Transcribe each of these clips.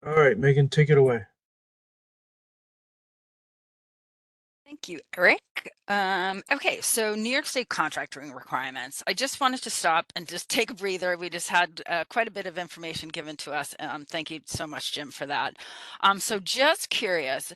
All right, Megan, take it away. Thank you, Eric. Okay, so New York State contracting requirements. I just wanted to stop and just take a breather. We just had quite a bit of information given to us. Thank you so much, Jim, for that. So just curious,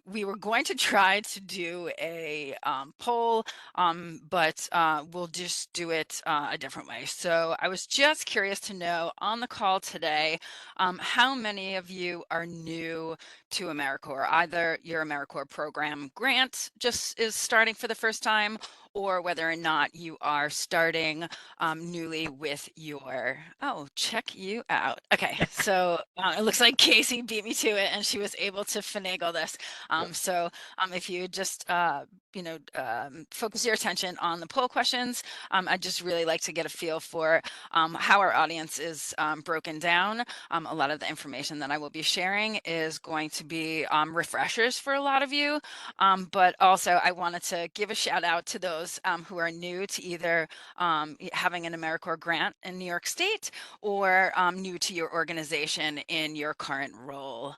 we were going to try to do a poll, but we'll just do it a different way. So I was just curious to know on the call today, how many of you are new to AmeriCorps. Either your AmeriCorps program grant just is starting for the first time, or whether or not you are starting newly with your, oh, check you out. Okay, so it looks like Casey beat me to it and she was able to finagle this. Yep. If you just, focus your attention on the poll questions, I'd just really like to get a feel for how our audience is broken down. A lot of the information that I will be sharing is going to be refreshers for a lot of you, but also I wanted to give a shout out to those who are new to either having an AmeriCorps grant in New York State or new to your organization in your current role.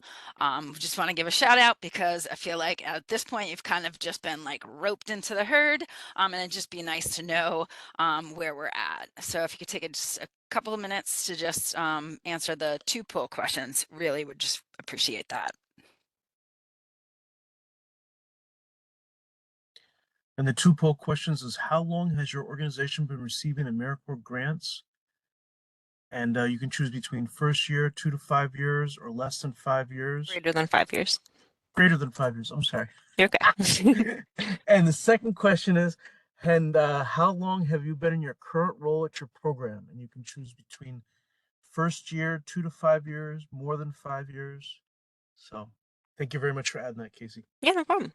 Just want to give a shout out because I feel like at this point you've kind of just been like roped into the herd, and it'd just be nice to know where we're at. So if you could take just a couple of minutes to just answer the two poll questions, really would just appreciate that. And the two poll questions is how long has your organization been receiving AmeriCorps grants? And you can choose between first year, 2 to 5 years, or less than 5 years. Greater than 5 years. Greater than 5 years, I'm sorry. You're okay. And the second question is, and how long have you been in your current role at your program? And you can choose between first year, 2 to 5 years, more than 5 years. So thank you very much for adding that, Casey. Yeah, no problem.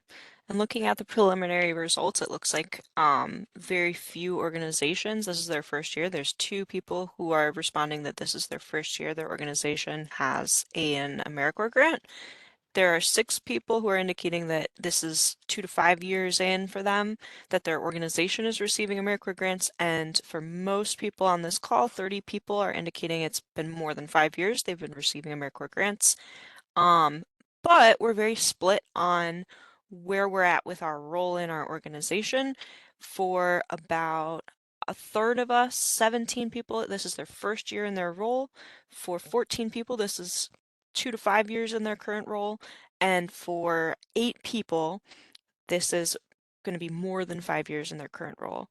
And looking at the preliminary results, it looks like very few organizations, this is their first year. There's two people who are responding that this is their first year their organization has an AmeriCorps grant. There are 6 people who are indicating that this is 2 to 5 years in for them, that their organization is receiving AmeriCorps grants, and for most people on this call, 30 people are indicating it's been more than 5 years they've been receiving AmeriCorps grants. But we're very split on where we're at with our role in our organization. For about a third of us, 17 people, this is their first year in their role. For 14 people, this is 2 to 5 years in their current role. And for 8 people, this is going to be more than 5 years in their current role.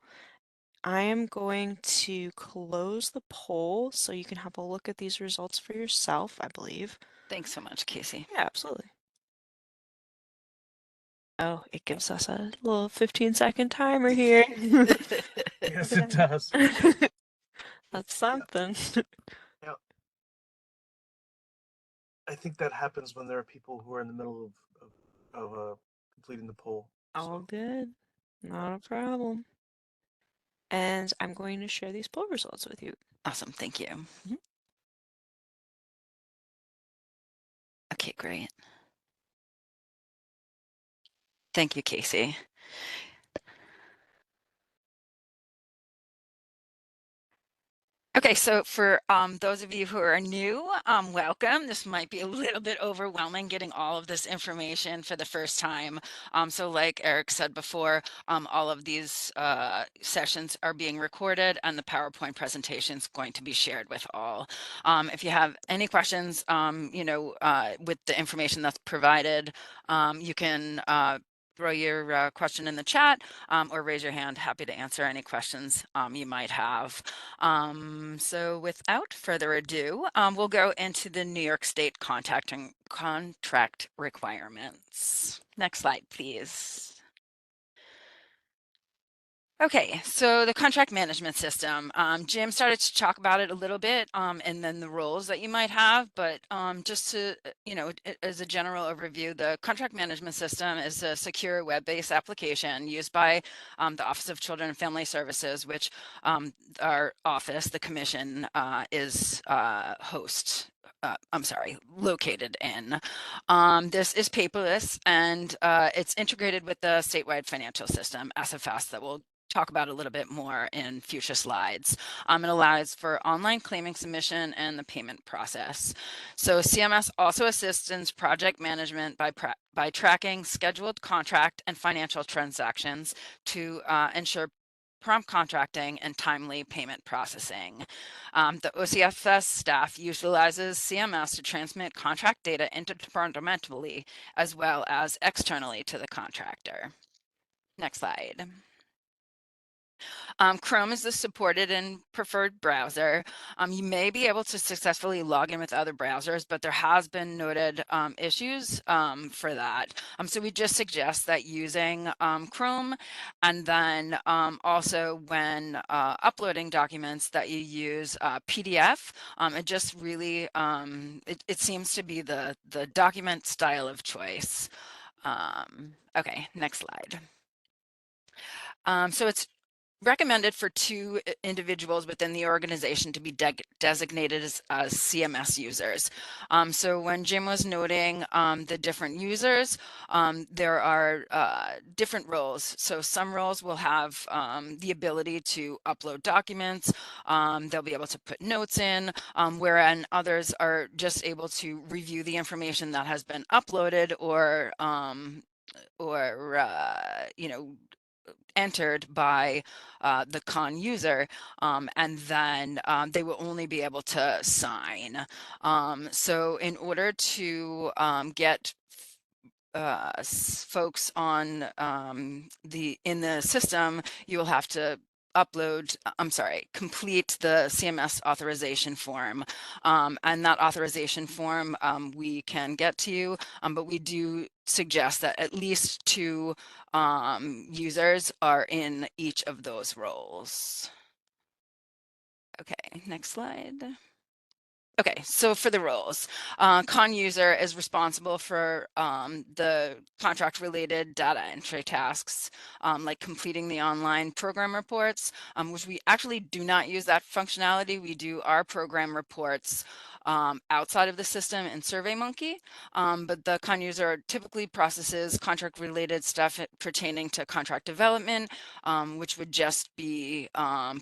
I am going to close the poll so you can have a look at these results for yourself, I believe. Thanks so much, Casey. Yeah, absolutely. Oh, it gives us a little 15-second timer here. Yes, it does. That's something. Yeah. I think that happens when there are people who are in the middle of completing the poll. All So good. Not a problem. And I'm going to share these poll results with you. Awesome, thank you. Mhm. Okay, great. Thank you, Casey. Okay, so for those of you who are new, welcome. This might be a little bit overwhelming getting all of this information for the first time. So like Eric said before, all of these sessions are being recorded and the PowerPoint presentation is going to be shared with all. If you have any questions, with the information that's provided, you can throw your question in the chat or raise your hand. Happy to answer any questions you might have. So without further ado, we'll go into the New York State contract requirements. Next slide, please. Okay, so the contract management system. Jim started to talk about it a little bit, and then the roles that you might have, but just to, as a general overview, the contract management system is a secure web-based application used by the Office of Children and Family Services, which our office, the commission, is located in. This is paperless and it's integrated with the statewide financial system, SFS, that we'll talk about a little bit more in future slides. It allows for online claiming submission and the payment process. So CMS also assists in project management by tracking scheduled contract and financial transactions to ensure prompt contracting and timely payment processing. The OCFS staff utilizes CMS to transmit contract data interdepartmentally as well as externally to the contractor. Next slide. Chrome is the supported and preferred browser. You may be able to successfully log in with other browsers, but there has been noted issues for that. So we just suggest that using Chrome, and then also when uploading documents that you use PDF. It just really, it seems to be the document style of choice. Okay, next slide. So it's recommended for two individuals within the organization to be designated as CMS users. So when Jim was noting the different users, there are different roles. So some roles will have the ability to upload documents. They'll be able to put notes in, whereas others are just able to review the information that has been uploaded or you know, entered by the con user, and then they will only be able to sign. So in order to get folks on in the system, you will have to complete the CMS authorization form. And that authorization form we can get to you, but we do suggest that at least two users are in each of those roles. Okay, next slide. Okay, so for the roles, con user is responsible for the contract related data entry tasks, like completing the online program reports, which we actually do not use that functionality. We do our program reports outside of the system in SurveyMonkey, but the con user typically processes contract related stuff pertaining to contract development, which would just be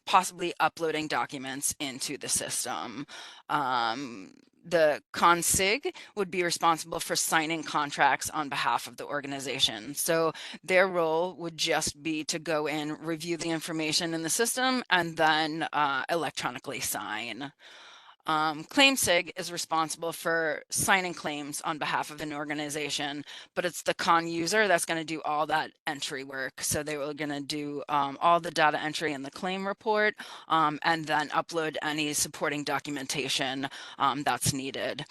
possibly uploading documents into the system. The consig would be responsible for signing contracts on behalf of the organization. So their role would just be to go in, review the information in the system, and then electronically sign. ClaimSig is responsible for signing claims on behalf of an organization, but it's the con user that's going to do all that entry work. So they were going to do all the data entry in the claim report, and then upload any supporting documentation that's needed.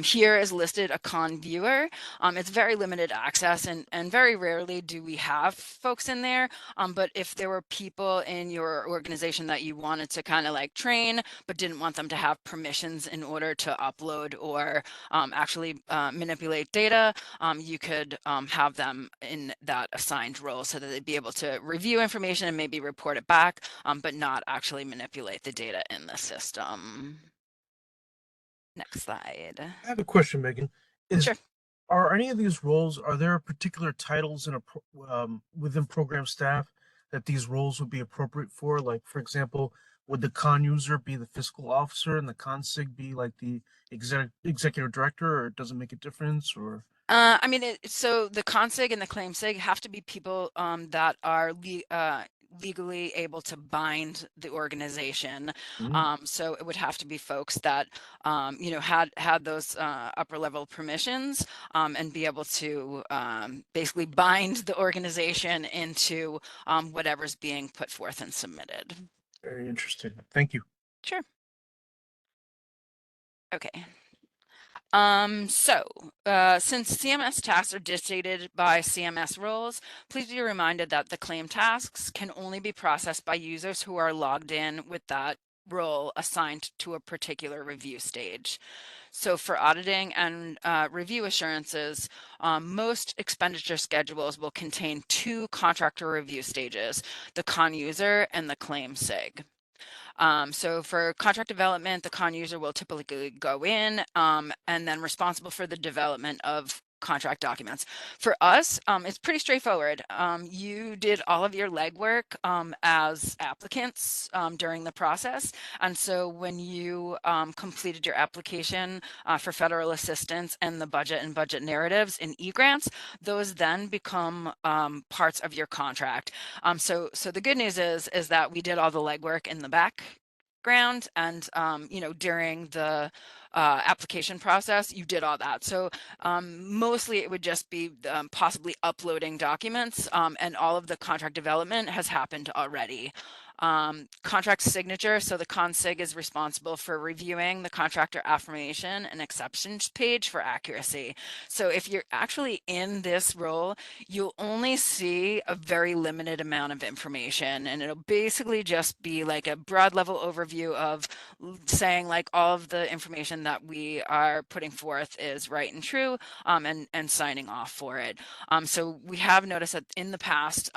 Here is listed a con viewer. It's very limited access, and very rarely do we have folks in there. But if there were people in your organization that you wanted to kind of like train, but didn't want them to have permissions in order to upload or actually manipulate data, you could have them in that assigned role so that they'd be able to review information and maybe report it back, but not actually manipulate the data in the system. Next slide. I have a question, Megan. Sure. Are any of these roles, are there particular titles within program staff that these roles would be appropriate for? Like, for example, would the con user be the fiscal officer and the consig be like the executive director, or it doesn't make a difference? Or I mean, so the consig and the claim sig have to be people that are legally able to bind the organization. So it would have to be folks that you know, had those upper level permissions, and be able to basically bind the organization into whatever's being put forth and submitted. very interesting. Thank you. Sure. Okay. Since CMS tasks are dictated by CMS roles, please be reminded that the claim tasks can only be processed by users who are logged in with that role assigned to a particular review stage. So for auditing and review assurances, most expenditure schedules will contain two contractor review stages, the con user and the claim sig. So for contract development, the con user will typically go in and then responsible for the development of contract documents. For us, it's pretty straightforward. You did all of your legwork as applicants during the process. And so when you completed your application for federal assistance and the budget and budget narratives in e-grants, those then become parts of your contract. So the good news is that we did all the legwork in the background, and during the application process, you did all that. So mostly it would just be possibly uploading documents, and all of the contract development has happened already. Contract signature. So the consig is responsible for reviewing the contractor affirmation and exceptions page for accuracy. So if you're actually in this role, you'll only see a very limited amount of information, and it'll basically just be like a broad level overview of saying like all of the information that we are putting forth is right and true, and signing off for it. So we have noticed that in the past,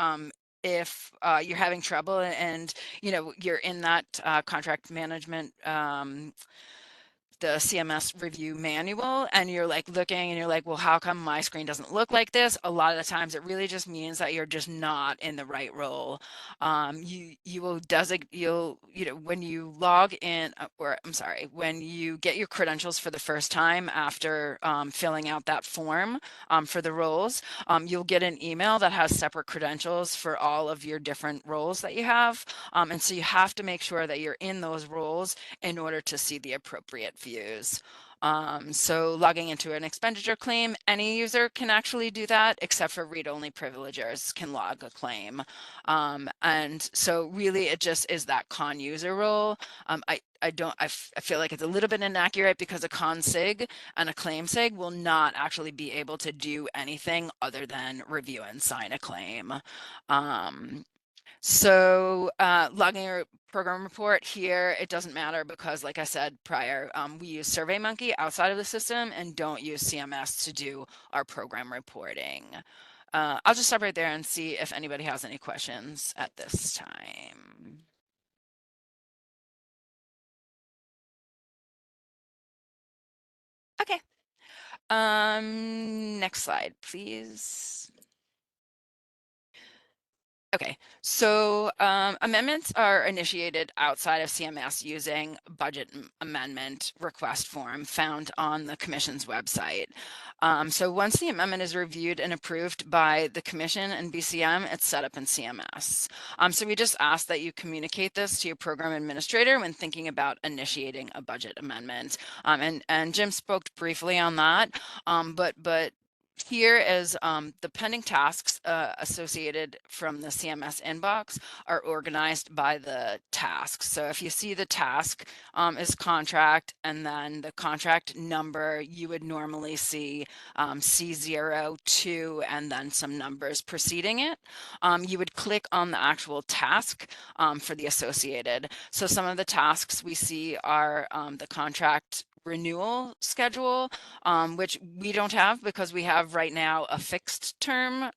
if you're having trouble and you're in that contract management the CMS review manual, and you're like looking and you're like, well, how come my screen doesn't look like this? A lot of the times it really just means that you're just not in the right role. You will when you log in, or I'm sorry, when you get your credentials for the first time after filling out that form for the roles, you'll get an email that has separate credentials for all of your different roles that you have. And so you have to make sure that you're in those roles in order to see the appropriate views. So logging into an expenditure claim, any user can actually do that, except for read-only privilegers can log a claim. And so really it just is that con user role. I feel like it's a little bit inaccurate, because a consig and a claim sig will not actually be able to do anything other than review and sign a claim. So logging your program report here, it doesn't matter, because like I said prior, we use SurveyMonkey outside of the system and don't use CMS to do our program reporting. I'll just stop right there and see if anybody has any questions at this time. Okay. Next slide, please. Okay, so amendments are initiated outside of CMS using budget amendment request form found on the Commission's website. So once the amendment is reviewed and approved by the Commission and BCM, it's set up in CMS. So we just ask that you communicate this to your program administrator when thinking about initiating a budget amendment. And Jim spoke briefly on that, but here is the pending tasks associated from the CMS inbox are organized by the tasks. So if you see the task is contract, and then the contract number, you would normally see C0, 2, and then some numbers preceding it. You would click on the actual task for the associated. So some of the tasks we see are the contract renewal schedule, which we don't have, because we have right now a fixed term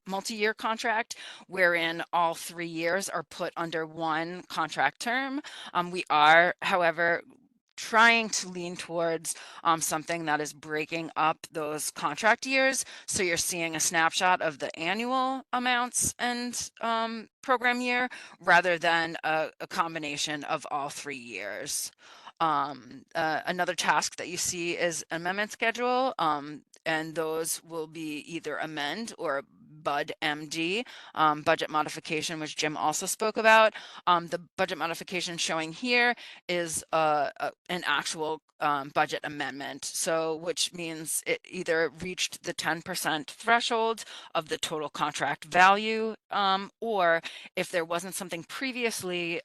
multi-year contract wherein all 3 years are put under one contract term. We are, however, trying to lean towards something that is breaking up those contract years. So you're seeing a snapshot of the annual amounts and program year, rather than a combination of all 3 years. Another task that you see is amendment schedule, and those will be either amend or BUD MD, budget modification, which Jim also spoke about. The budget modification showing here is an actual budget amendment, so which means it either reached the 10% threshold of the total contract value, or if there wasn't something previously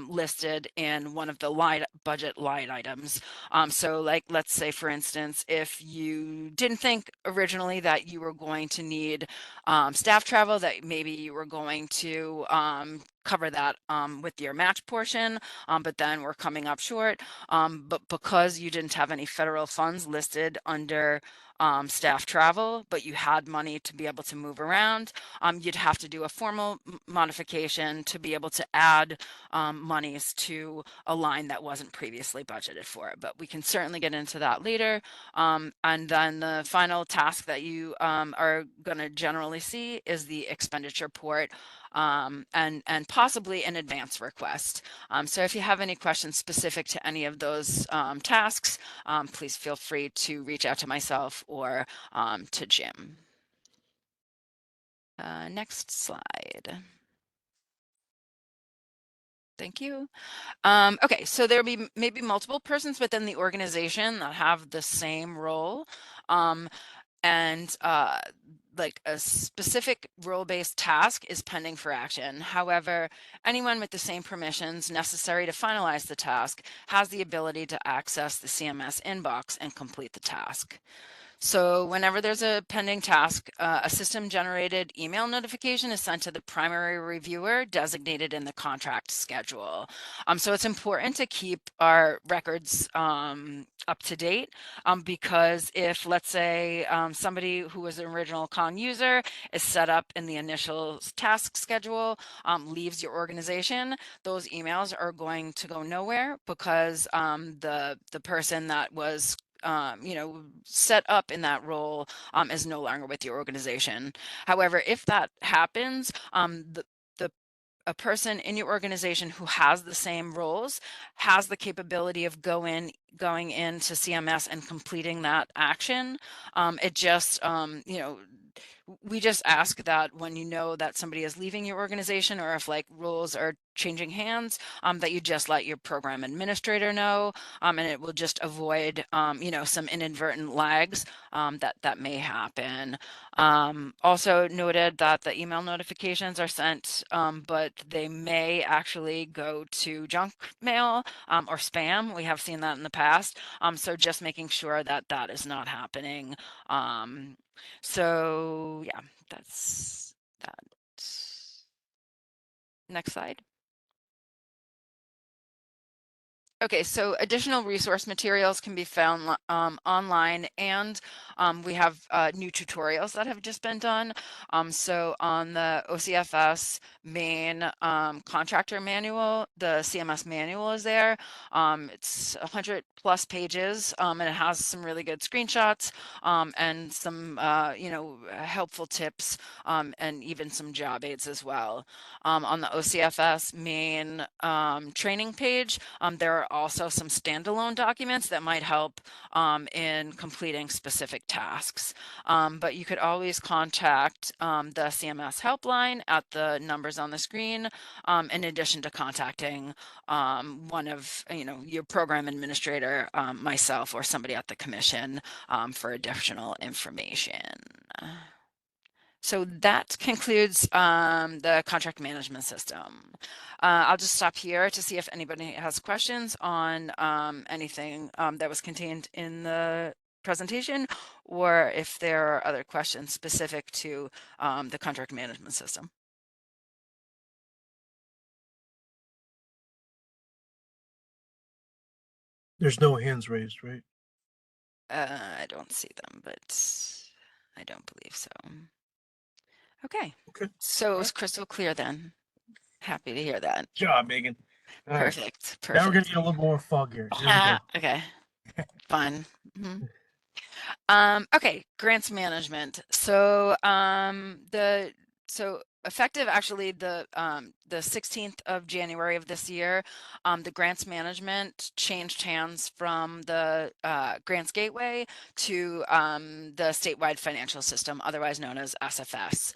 listed in one of the budget line items. So like, let's say, for instance, if you didn't think originally that you were going to need staff travel, that maybe you were going to cover that with your match portion, but then we're coming up short. But because you didn't have any federal funds listed under staff travel, but you had money to be able to move around, you'd have to do a formal modification to be able to add monies to a line that wasn't previously budgeted for it. But we can certainly get into that later. And then the final task that you are going to generally see is the expenditure report, and possibly an advance request. So if you have any questions specific to any of those tasks, please feel free to reach out to myself or to Jim. Next slide. Thank you. Okay, so there'll be maybe multiple persons within the organization that have the same role. And like a specific role-based task is pending for action. However, anyone with the same permissions necessary to finalize the task has the ability to access the CMS inbox and complete the task. So whenever there's a pending task, a system-generated email notification is sent to the primary reviewer designated in the contract schedule. So it's important to keep our records up to date, because if, let's say, somebody who was an original con user is set up in the initial task schedule, leaves your organization, those emails are going to go nowhere because the person that was set up in that role is no longer with your organization. However, if that happens, a person in your organization who has the same roles has the capability of going into CMS and completing that action. It just, we just ask that when you know that somebody is leaving your organization, or if like roles are changing hands, that you just let your program administrator know, and it will just avoid, some inadvertent lags that may happen. Also noted that the email notifications are sent, but they may actually go to junk mail or spam. We have seen that in the past. So just making sure that that is not happening. So yeah, that's that. Next slide. Okay, so additional resource materials can be found online, and we have new tutorials that have just been done. So on the OCFS main contractor manual, the CMS manual is there. It's 100+ pages, and it has some really good screenshots and some helpful tips, and even some job aids as well. On the OCFS main training page, there are also some standalone documents that might help in completing specific tasks. But you could always contact the CMS helpline at the numbers on the screen, in addition to contacting one of your program administrator, myself, or somebody at the commission for additional information. So that concludes the contract management system. I'll just stop here to see if anybody has questions on anything that was contained in the presentation, or if there are other questions specific to the contract management system. There's no hands raised, right? I don't see them, but I don't believe so. Okay. Okay. So it was crystal clear then. Happy to hear that. Good job, Megan. All right. Perfect. Now we're gonna Perfect. get a little more foggier. Here we go. Okay. Fun. Okay, grants management. So effective actually the 16th of January of this year, the grants management changed hands from the grants gateway to the statewide financial system, otherwise known as SFS.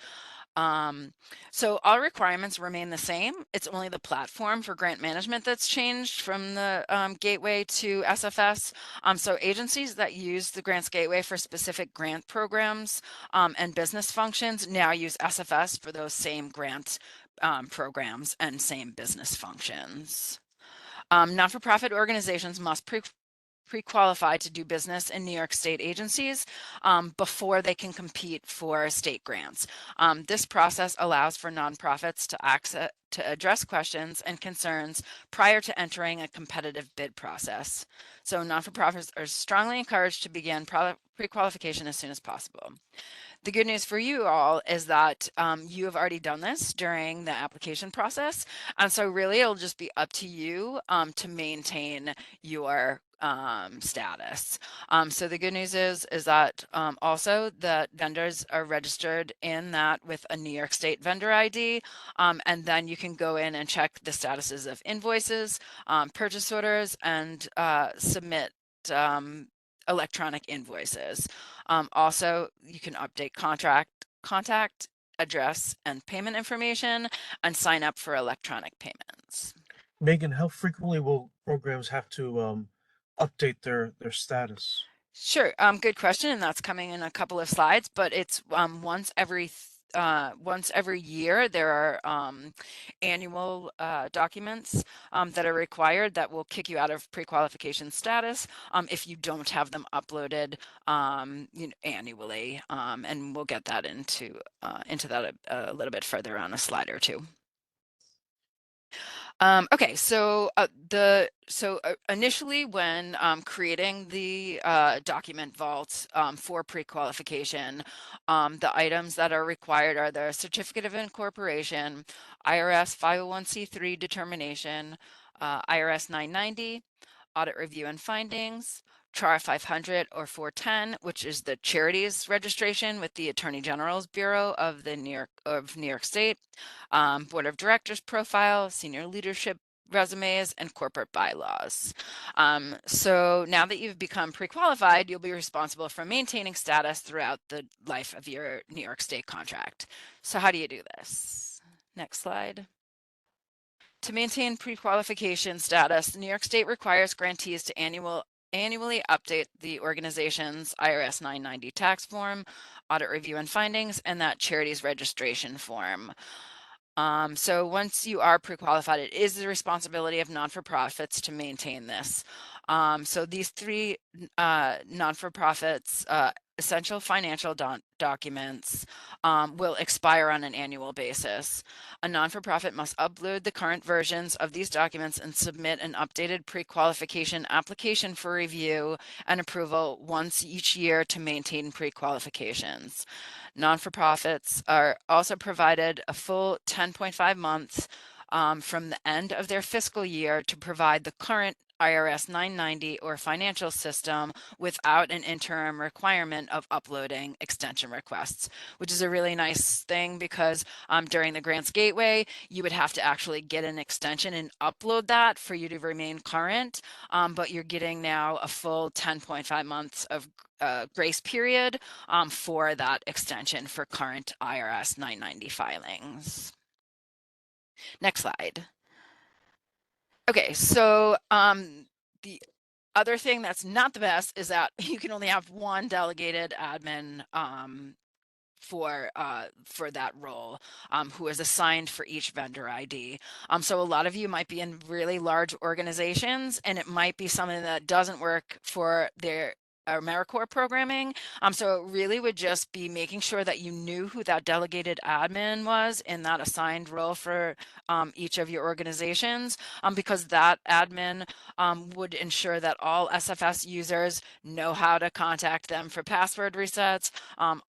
So all requirements remain the same. It's only the platform for grant management that's changed from the gateway to SFS. So agencies that use the grants gateway for specific grant programs and business functions now use SFS for those same grant programs and same business functions. Not-for-profit organizations must pre-qualified to do business in New York State agencies before they can compete for state grants. This process allows for nonprofits to address questions and concerns prior to entering a competitive bid process. So non-for-profits are strongly encouraged to begin pre-qualification as soon as possible. The good news for you all is that you have already done this during the application process. And so really it'll just be up to you to maintain your status. So the good news is that also that vendors are registered in that with a New York State vendor ID. And then you can go in and check the statuses of invoices, purchase orders, and submit electronic invoices. Also, you can update contact, address, and payment information, and sign up for electronic payments. Megan, how frequently will programs have to update their status? Sure, good question, and that's coming in a couple of slides, but it's once every year. There are annual documents that are required that will kick you out of pre-qualification status if you don't have them uploaded annually, and we'll get that into that a little bit further on a slide or two. Okay, so initially when creating the document vault for pre-qualification, the items that are required are the certificate of incorporation, IRS 501c3 determination, IRS 990, audit review and findings, CHAR 500 or 410, which is the charities registration with the Attorney General's Bureau of New York State, Board of Directors profile, senior leadership resumes, and corporate bylaws. So now that you've become pre-qualified, you'll be responsible for maintaining status throughout the life of your New York State contract. So how do you do this? Next slide. To maintain pre-qualification status, New York State requires grantees to annually update the organization's IRS 990 tax form, audit review and findings, and that charities registration form. So once you are pre-qualified, it is the responsibility of non-for-profits to maintain this. So these three non-for-profits essential financial documents will expire on an annual basis. A non-for-profit must upload the current versions of these documents and submit an updated pre-qualification application for review and approval once each year to maintain pre-qualifications. Non-for-profits are also provided a full 10.5 months from the end of their fiscal year to provide the current IRS 990 or financial system without an interim requirement of uploading extension requests, which is a really nice thing because during the grants gateway, you would have to actually get an extension and upload that for you to remain current. But you're getting now a full 10.5 months of grace period for that extension for current IRS 990 filings. Next slide. Okay, so the other thing that's not the best is that you can only have one delegated admin for that role who is assigned for each vendor ID. So a lot of you might be in really large organizations and it might be something that doesn't work for their AmeriCorps programming. So it really would just be making sure that you knew who that delegated admin was in that assigned role for each of your organizations, because that admin would ensure that all SFS users know how to contact them for password resets,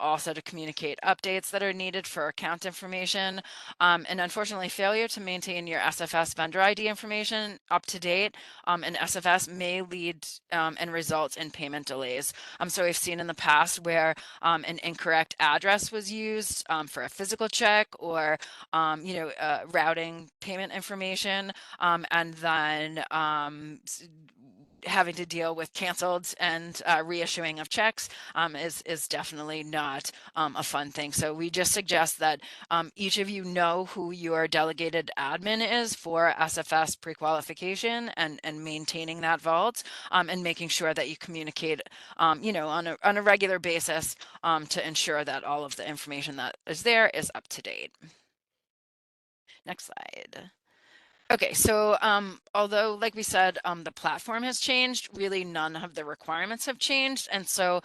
also to communicate updates that are needed for account information. And unfortunately, failure to maintain your SFS vendor ID information up to date in SFS may lead and result in payment delays. So we've seen in the past where an incorrect address was used for a physical check or routing payment information, and then having to deal with canceled and reissuing of checks is definitely not a fun thing. So we just suggest that each of you know who your delegated admin is for SFS pre-qualification and maintaining that vault, and making sure that you communicate on a regular basis to ensure that all of the information that is there is up to date. Next slide. Okay, so although, like we said, the platform has changed, really none of the requirements have changed. And so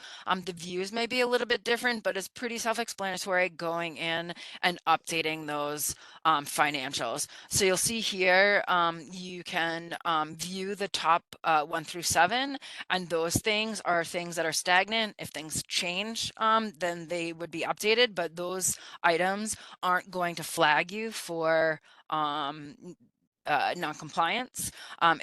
the views may be a little bit different, but it's pretty self-explanatory going in and updating those financials. So you'll see here, you can view the top 1 through 7, and those things are things that are stagnant. If things change, then they would be updated, but those items aren't going to flag you for non-compliance.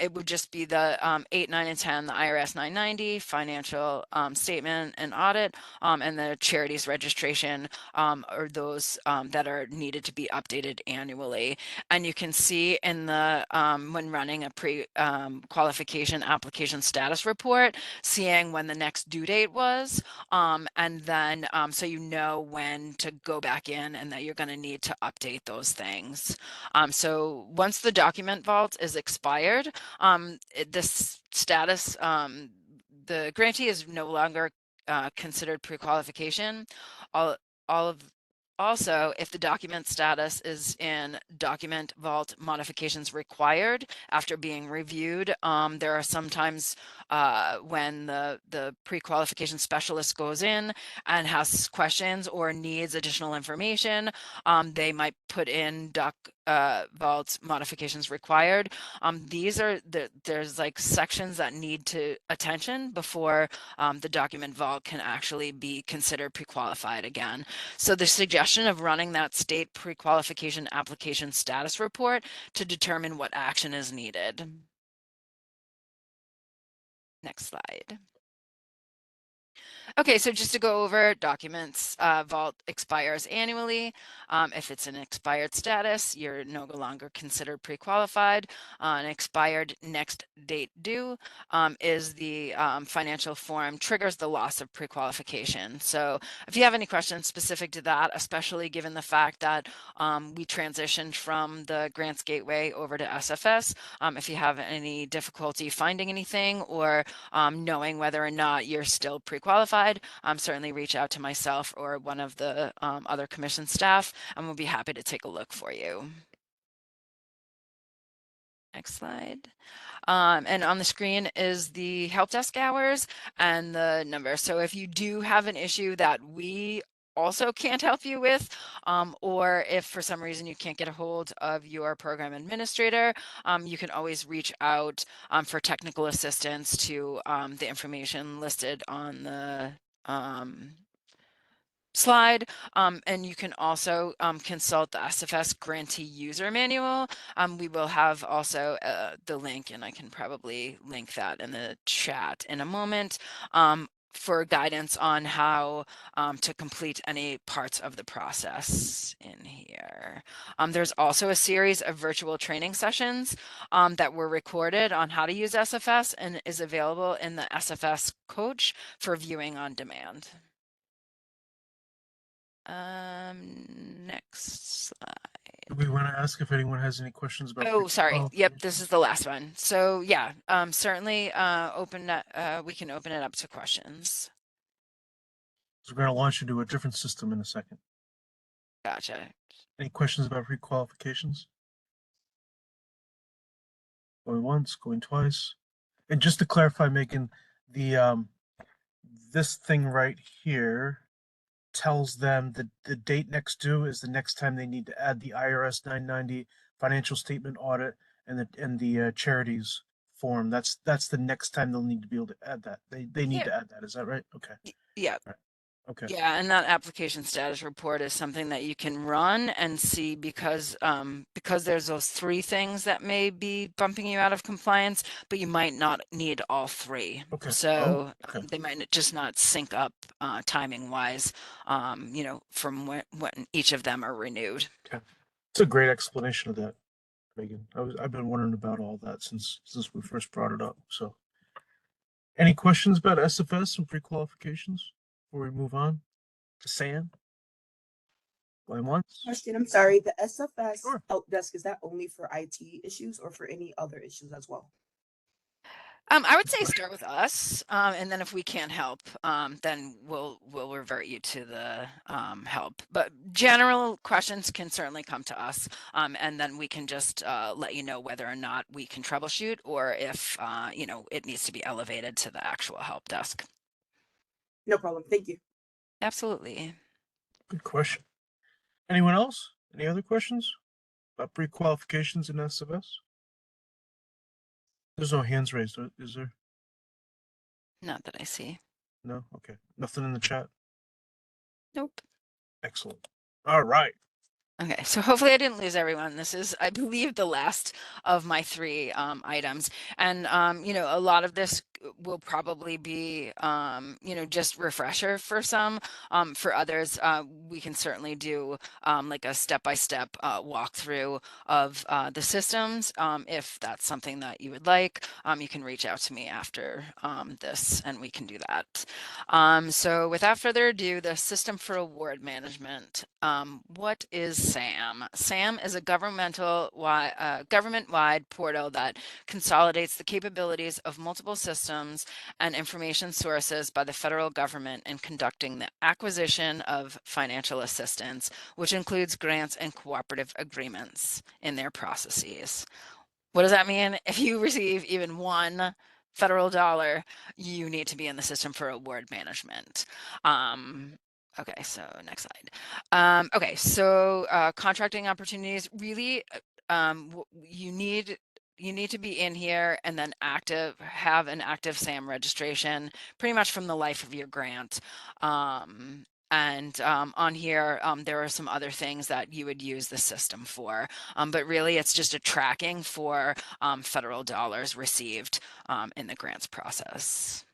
It would just be the 8, 9, and 10, the IRS 990, financial statement and audit, and the charities registration are those that are needed to be updated annually. And you can see in the when running a pre-qualification application status report, seeing when the next due date was, and then so you know when to go back in and that you're going to need to update those things. So once the document vault is expired, this status, the grantee is no longer considered pre-qualification. All, all of Also, if the document status is in document vault modifications required after being reviewed, there are sometimes when the pre-qualification specialist goes in and has questions or needs additional information, they might put in vault modifications required. These are there's like sections that need to attention before the document vault can actually be considered pre-qualified again. So the suggestion of running that state pre-qualification application status report to determine what action is needed. Next slide. Okay, so just to go over documents, vault expires annually. If it's an expired status, you're no longer considered pre-qualified. An expired next date due is the financial form triggers the loss of pre-qualification. So if you have any questions specific to that, especially given the fact that we transitioned from the Grants Gateway over to SFS, if you have any difficulty finding anything or knowing whether or not you're still pre-qualified, certainly reach out to myself or one of the other commission staff, and we'll be happy to take a look for you. Next slide. And on the screen is the help desk hours and the number. So if you do have an issue that we also can't help you with, or if for some reason you can't get a hold of your program administrator, you can always reach out for technical assistance to the information listed on the slide, and you can also consult the SFS grantee user manual. We will have also the link, and I can probably link that in the chat in a moment, for guidance on how to complete any parts of the process in here. There's also a series of virtual training sessions that were recorded on how to use SFS and is available in the SFS coach for viewing on demand. Next slide. Do we want to ask if anyone has any questions about? Oh, sorry. Yep, this is the last one. So yeah, certainly we can open it up to questions. So we're going to launch into a different system in a second. Gotcha. Any questions about pre-qualifications? Going once, going twice. And just to clarify, Megan, the this thing right here tells them that the date next due is the next time they need to add the IRS 990 financial statement audit and the charities form. That's the next time they'll need to be able to add that. They need to add that. Is that right? Okay. Yeah. Right. Okay. Yeah, and that application status report is something that you can run and see because there's those 3 things that may be bumping you out of compliance, but you might not need all 3. Okay. So Okay. they might just not sync up timing wise, you know, from when each of them are renewed. Okay. It's a great explanation of that, Megan. I've been wondering about all that since we first brought it up. So, any questions about SFS and pre-qualifications before we move on to SAN? Going once. Question, I'm sorry, the SFS Sure. help desk, is that only for IT issues or for any other issues as well? I would say start with us, and then if we can't help, then we'll revert you to the help. But general questions can certainly come to us, and then we can just let you know whether or not we can troubleshoot or if you know, it needs to be elevated to the actual help desk. No problem. Thank you. Absolutely. Good question. Anyone else? Any other questions about pre-qualifications in SFS? There's no hands raised, is there? Not that I see. No? Okay. Nothing in the chat? Nope. Excellent. All right. Okay, so hopefully I didn't lose everyone. This is, I believe, the last of my three items. And, you know, a lot of this will probably be, you know, just refresher for some. For others, we can certainly do like a step-by-step walkthrough of the systems. If that's something that you would like, you can reach out to me after this and we can do that. So without further ado, the System for Award Management. What is SAM? SAM is a government-wide portal that consolidates the capabilities of multiple systems and information sources by the federal government in conducting the acquisition of financial assistance, which includes grants and cooperative agreements in their processes. What does that mean? If you receive even one federal dollar, you need to be in the System for Award Management. Okay, so next slide. Okay, so contracting opportunities, really, you need to be in here and then have an active SAM registration pretty much from the life of your grant. And on here, there are some other things that you would use the system for, but really it's just a tracking for federal dollars received in the grants process.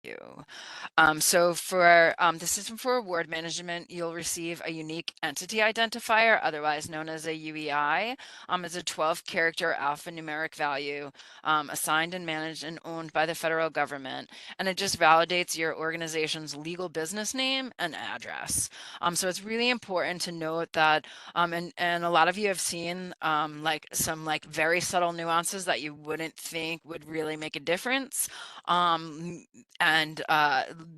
Thank you. So for the System for Award Management, you'll receive a unique entity identifier, otherwise known as a UEI. It's a 12-character alphanumeric value assigned and managed and owned by the federal government, and it just validates your organization's legal business name and address. So it's really important to note that, and a lot of you have seen like some like very subtle nuances that you wouldn't think would really make a difference. And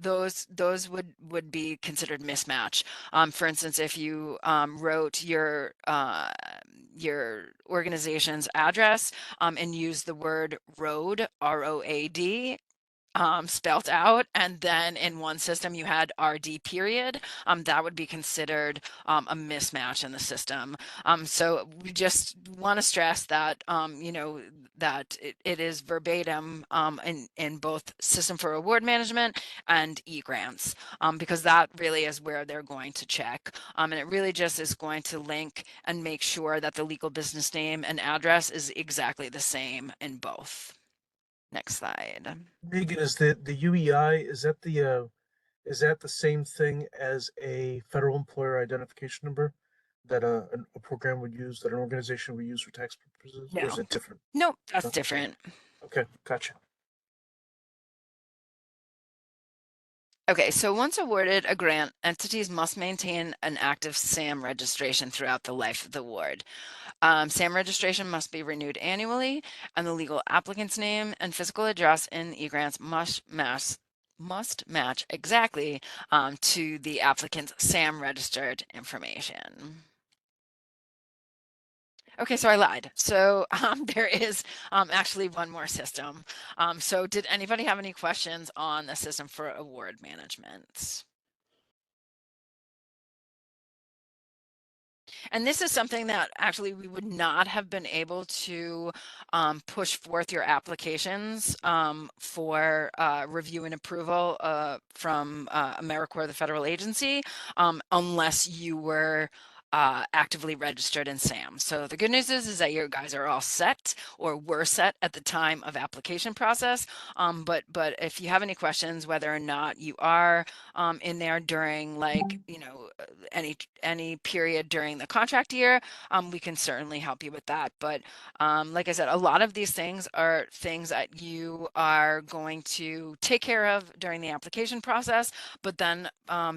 those would be considered mismatch. For instance, if you wrote your organization's address and used the word road, ROAD, spelt out, and then in one system you had RD period, that would be considered a mismatch in the system. So we just want to stress that, you know, that it is verbatim in both System for Award Management and eGrants, because that really is where they're going to check. And it really just is going to link and make sure that the legal business name and address is exactly the same in both. Next slide. Megan, is the UEI, is that the same thing as a federal employer identification number that a program would use, that an organization would use for tax purposes, or is No. it different? Nope, that's No? different. Okay, gotcha. Okay, so once awarded a grant, entities must maintain an active SAM registration throughout the life of the award. SAM registration must be renewed annually, and the legal applicant's name and physical address in eGrants must match exactly to the applicant's SAM registered information. Okay, so I lied. So there is actually one more system. So did anybody have any questions on the System for Award Management? And this is something that actually we would not have been able to push forth your applications for review and approval from AmeriCorps, the federal agency, unless you were actively registered in SAM. So the good news is that you guys are all set or were set at the time of application process. But if you have any questions, whether or not you are in there during, like, you know, any period during the contract year, we can certainly help you with that. But like I said, a lot of these things are things that you are going to take care of during the application process, but then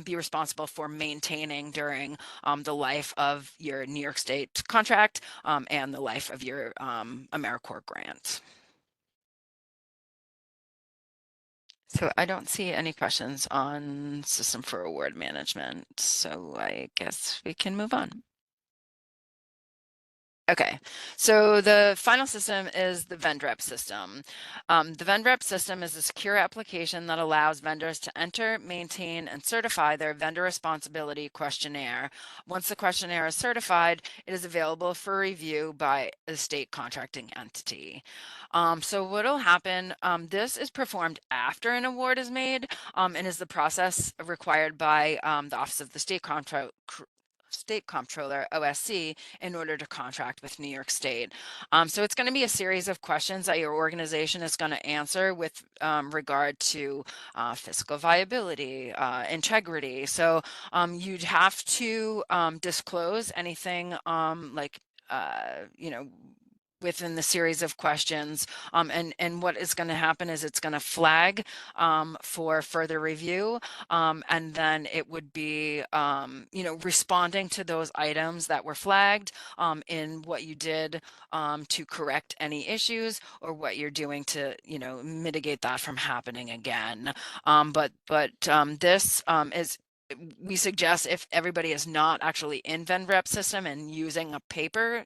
be responsible for maintaining during the life of your New York State contract and the life of your AmeriCorps grant. So I don't see any questions on system for award management, so I guess we can move on. Okay, so the final system is the VendRep system. The VendRep system is a secure application that allows vendors to enter, maintain, and certify their vendor responsibility questionnaire. Once the questionnaire is certified, it is available for review by a state contracting entity. So what will happen, this is performed after an award is made and is the process required by the Office of the State Comptroller, OSC, in order to contract with New York State. So it's going to be a series of questions that your organization is going to answer with regard to fiscal viability, integrity. So you'd have to disclose anything you know, within the series of questions. And what is going to happen is it's going to flag for further review. And then it would be, you know, responding to those items that were flagged in what you did to correct any issues or what you're doing to, you know, mitigate that from happening again. But this is, we suggest if everybody is not actually in VendRep system and using a paper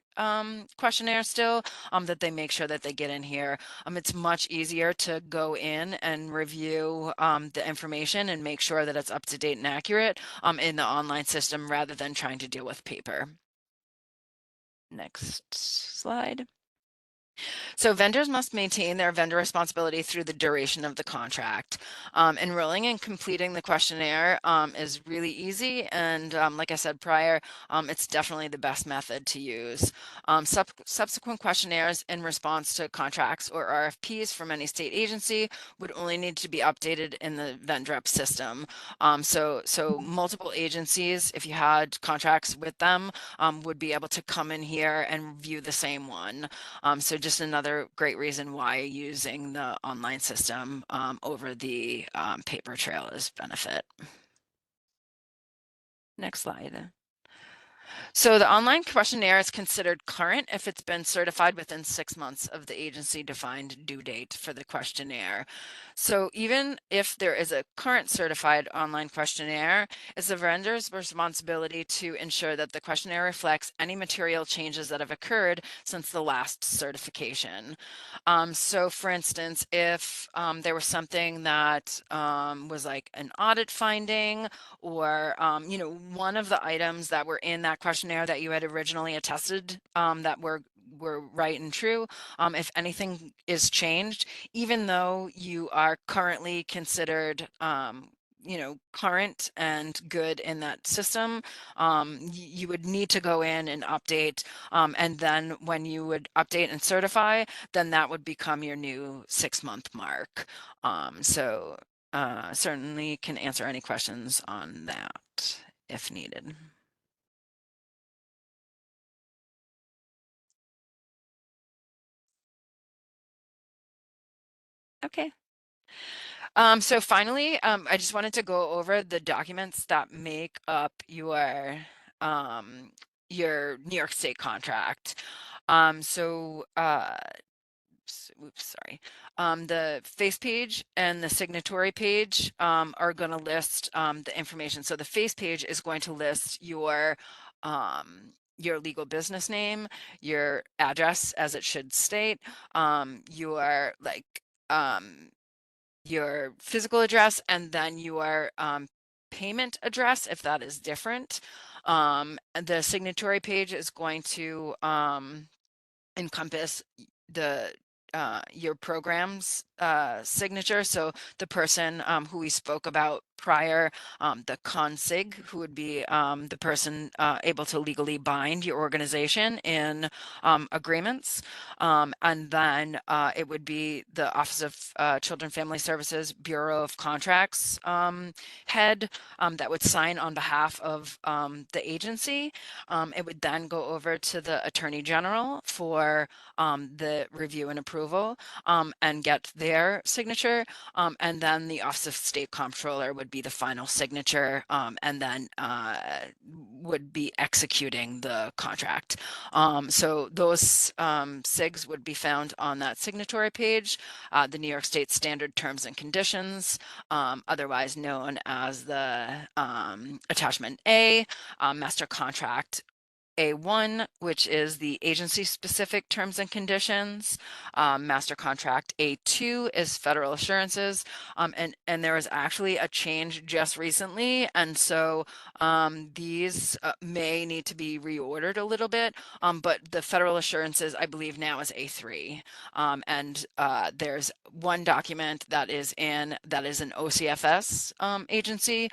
questionnaire still, that they make sure that they get in here. It's much easier to go in and review the information and make sure that it's up to date and accurate in the online system rather than trying to deal with paper. Next slide. So vendors must maintain their vendor responsibility through the duration of the contract. Enrolling and completing the questionnaire is really easy. And like I said prior, it's definitely the best method to use. Subsequent questionnaires in response to contracts or RFPs from any state agency would only need to be updated in the VendRep system. So multiple agencies, if you had contracts with them, would be able to come in here and view the same one. So just another great reason why using the online system over the paper trail is benefit. Next slide. So the online questionnaire is considered current if it's been certified within 6 months of the agency defined due date for the questionnaire. So even if there is a current certified online questionnaire, it's the vendor's responsibility to ensure that the questionnaire reflects any material changes that have occurred since the last certification. So for instance, if there was something that was like an audit finding or, you know, one of the items that were in that questionnaire that you had originally attested that were right and true, if anything is changed, even though you are currently considered you know, current and good in that system, you would need to go in and update. And then when you would update and certify, then that would become your new 6-month mark. So certainly can answer any questions on that if needed. Okay. So finally, I just wanted to go over the documents that make up your New York State contract. Oops, sorry. The face page and the signatory page are going to list the information. So the face page is going to list your legal business name, your address as it should state, your your physical address, and then your payment address if that is different. And the signatory page is going to encompass the your program's signature. So the person who we spoke about prior, the consig, who would be the person able to legally bind your organization in agreements. And then it would be the Office of Children and Family Services Bureau of Contracts head that would sign on behalf of the agency. It would then go over to the Attorney General for the review and approval and get their signature, and then the Office of State Comptroller would be the final signature, and then would be executing the contract. So those SIGs would be found on that signatory page, the New York State Standard Terms and Conditions, otherwise known as the Attachment A, Master Contract A1, which is the agency-specific terms and conditions. Master Contract A2 is federal assurances. And there was actually a change just recently. And so these may need to be reordered a little bit. But the federal assurances, I believe now is A3. And there's one document that is an OCFS agency,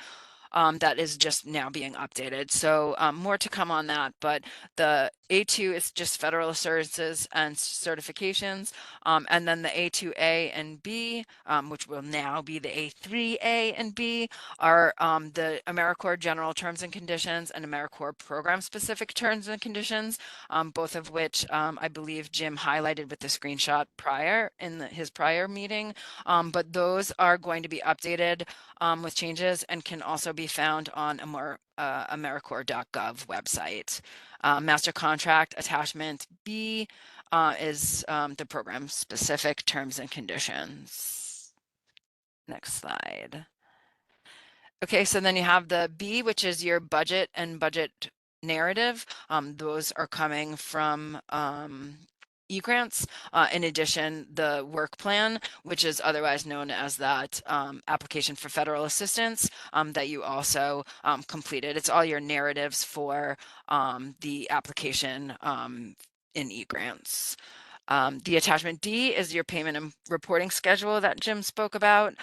that is just now being updated. So more to come on that, but the A2 is just federal assurances and certifications. And then the A2A and B, which will now be the A3A and B, are the AmeriCorps General Terms and Conditions and AmeriCorps Program Specific Terms and Conditions, both of which I believe Jim highlighted with the screenshot prior in his prior meeting. But those are going to be updated with changes and can also be found on AmeriCorps.gov website. Master Contract Attachment B is the program specific terms and conditions. Next slide. Okay, so then you have the B, which is your budget and budget narrative. Those are coming from eGrants. In addition, the work plan, which is otherwise known as that application for federal assistance that you also completed. It's all your narratives for the application in eGrants. The attachment D is your payment and reporting schedule that Jim spoke about.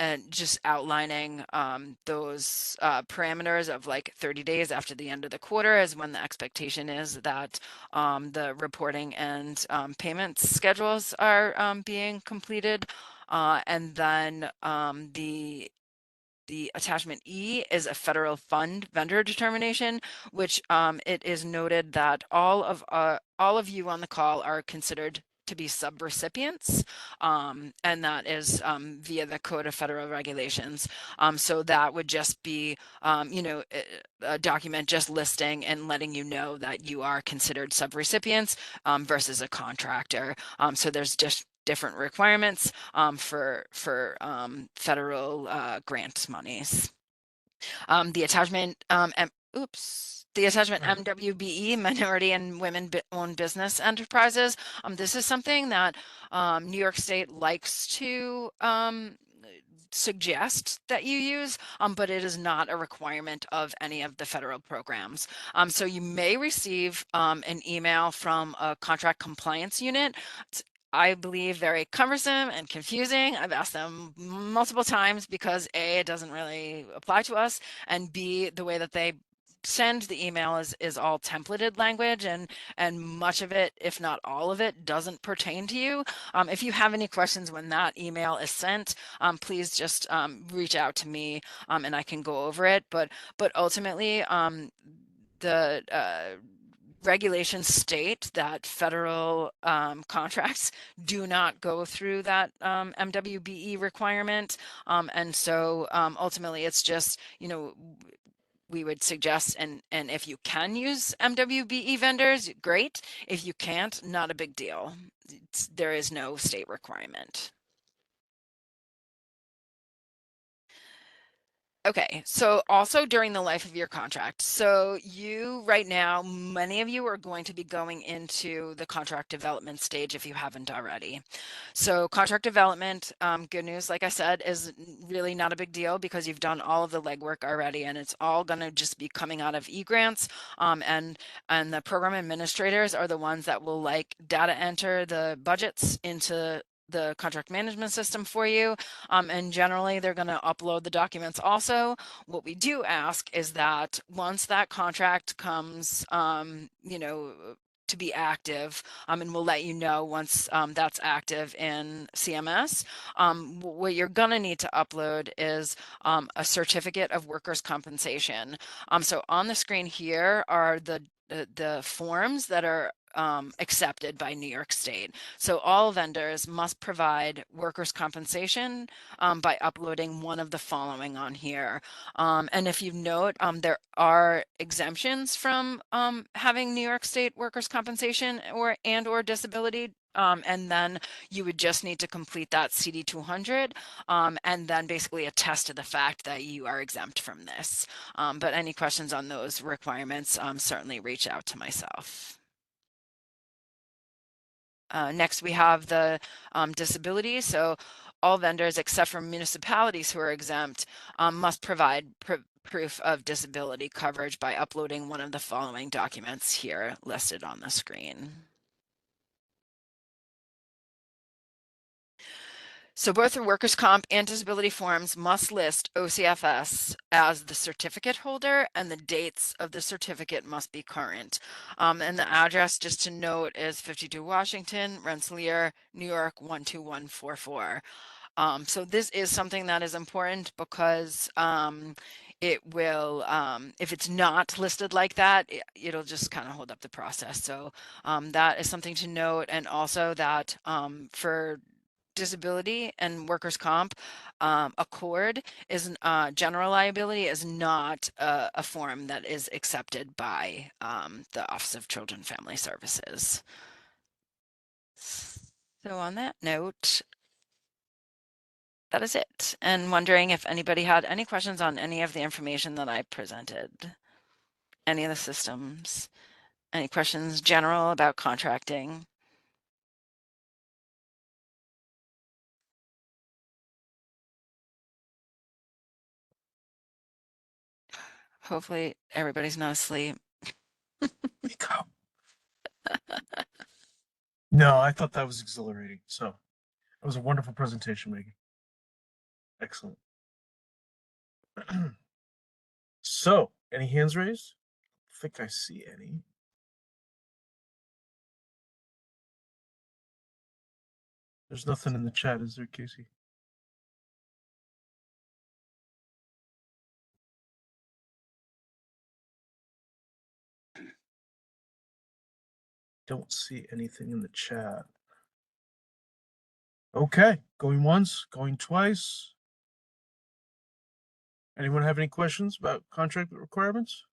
And just outlining those parameters of like 30 days after the end of the quarter is when the expectation is that the reporting and payment schedules are being completed. And then the attachment E is a federal fund vendor determination, which it is noted that all of you on the call are considered to be subrecipients, and that is via the Code of Federal Regulations. So that would just be, a document just listing and letting you know that you are considered subrecipients versus a contractor. So there's just different requirements for federal grant monies. The attachment the attachment MWBE, Minority and Women-Owned Business Enterprises. This is something that New York State likes to suggest that you use, but it is not a requirement of any of the federal programs. So you may receive an email from a contract compliance unit. It's, I believe, very cumbersome and confusing. I've asked them multiple times because A, it doesn't really apply to us, and B, the way that they send the email is all templated language, and much of it, if not all of it, doesn't pertain to you. If you have any questions when that email is sent, please just reach out to me and I can go over it. But ultimately, the regulations state that federal contracts do not go through that MWBE requirement. And so ultimately it's just, we would suggest, and if you can use MWBE vendors, great. If you can't, not a big deal. There is no state requirement. Okay, so also during the life of your contract. So you right now, many of you are going to be going into the contract development stage if you haven't already. So contract development, good news, like I said, is really not a big deal because you've done all of the legwork already, and it's all going to just be coming out of eGrants. And the program administrators are the ones that will like data enter the budgets into the contract management system for you. And generally they're going to upload the documents also. What we do ask is that once that contract comes, to be active, and we'll let you know once that's active in CMS, what you're going to need to upload is a certificate of workers' compensation. So on the screen here are the forms that are accepted by New York State. So all vendors must provide workers' compensation by uploading one of the following on here. And if you note, there are exemptions from having New York State workers' compensation or disability. And then you would just need to complete that CD 200 and then basically attest to the fact that you are exempt from this. But any questions on those requirements, certainly reach out to myself. Next, we have the disability. So all vendors except for municipalities who are exempt must provide proof of disability coverage by uploading one of the following documents here listed on the screen. So both the workers' comp and disability forms must list OCFS as the certificate holder, and the dates of the certificate must be current. And the address, just to note, is 52 Washington, Rensselaer, New York 12144. So this is something that is important because it will, if it's not listed like that, it'll just kind of hold up the process. So that is something to note, and also that for disability and workers' comp, accord is general liability is not a form that is accepted by the Office of Children and Family Services. So on that note, that is it. And wondering if anybody had any questions on any of the information that I presented, any of the systems, any questions general about contracting. Hopefully everybody's not asleep. No, I thought that was exhilarating. So it was a wonderful presentation, Maggie. Excellent. So, any hands raised? I think I see any. There's nothing in the chat, is there, Casey? Don't see anything in the chat. Okay, going once, going twice. Anyone have any questions about contract requirements?